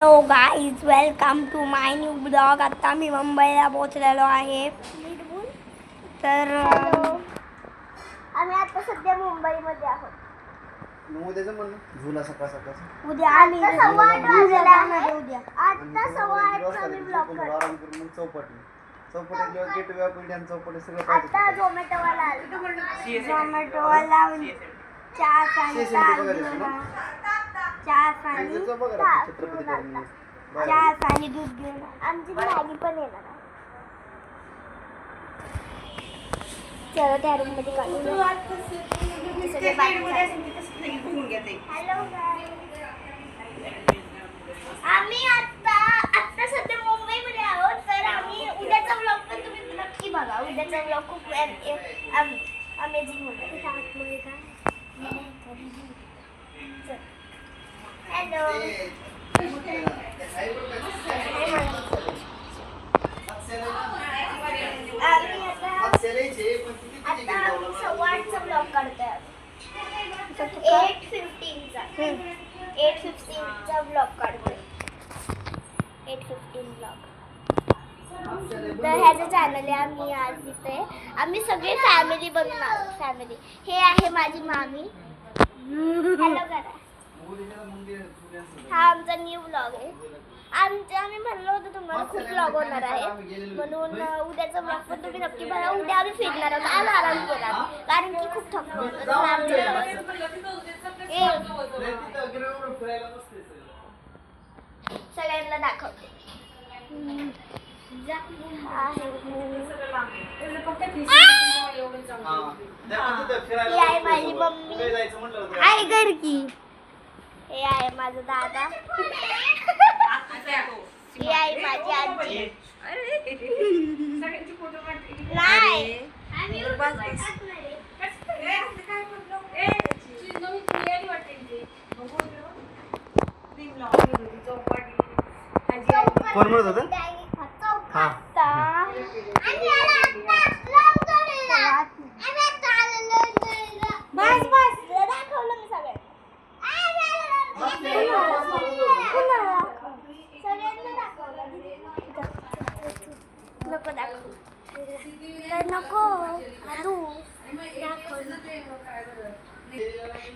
Hello guys, welcome to my new blog. आता मी मुंबईला पोहोचलेलो आहे. तर आम्ही आता सध्या मुंबईमध्ये आहोत. उद्या आम्ही आता सव्वा आठ वाजले आहे. उद्या आता सव्वा आठ आम्ही ब्लॉग करतो. आता झोमॅटोवाला आला. झोमॅटोवाला चहा आणि दूध घेऊन आमची मॅगी पण येणार आहे. चला त्या रूम मध्ये काढू. हॅलो आम्ही आता सध्या मुंबईमध्ये आहोत. तर आम्ही उद्याचा ब्लॉग पण तुम्ही नक्की बघा. उद्याचा ब्लॉग खूप अमेझिंग होता. हॅलो आता आम्ही सव्वा आठचा ब्लॉग काढतोय. 8:15चा ब्लॉग काढतोय. 8:15 ब्लॉग. तर ह्याचं चॅनल आहे. आम्ही आज इथे आम्ही सगळे फॅमिली बनून आहोत. फॅमिली हे आहे माझी मामी. हॅलो करा. हा आमचा न्यू ब्लॉग आहे. आम्ही म्हणलो होतो तुम्हाला खूप ब्लॉग होणार आहे म्हणून उद्याचा ब्लॉग पण तुम्ही नक्की बघा. उद्या आम्ही फिरणार आहोत. आज आराम केला कारण की खूप थकलो होतो. सगळ्यांना दाखवते. ही आहे माझी मम्मी. आहे घर की. हे आहे माझा दादा. ही आहे माझी आजी. नाही कोण म्हणत होतं? हा. बस बस दाखवलं मी सगळं. नको दाखव. नको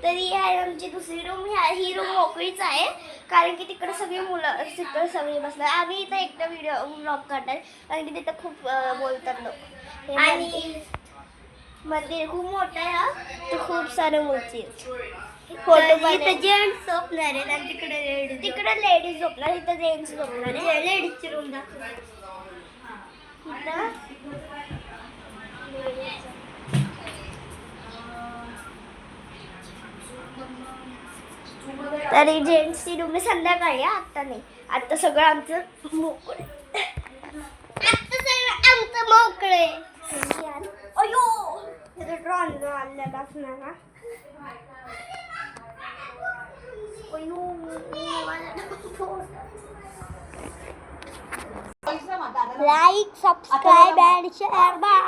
तर ही आहे आमची दुसरी रूम. ही रूम मोकळीच आहे कारण की तिकडे सगळी मुलं तिकडे सगळी बसणार. आम्ही इथं एकदा व्हिडिओ ब्लॉग काढणार कारण की तिथं खूप बोलतात लोक. आणि मंदिर खूप मोठं आहे. हा तर खूप सारे मूर्ती फोटो. इथं जेंट्स झोपणार आहेत आणि तिकडे लेडीज झोपणार. इथं जेंट्स झोपणार आहे. लेडीजची रूम दाखव. तरी जेंट्सची रूम संध्याकाळी. आता नाही. आता सगळं आमचं मोकळे. आता सगळं आमचं मोकळे. अयो ड्रॉन आणलेला असणार ना. Like subscribe and share. Bye.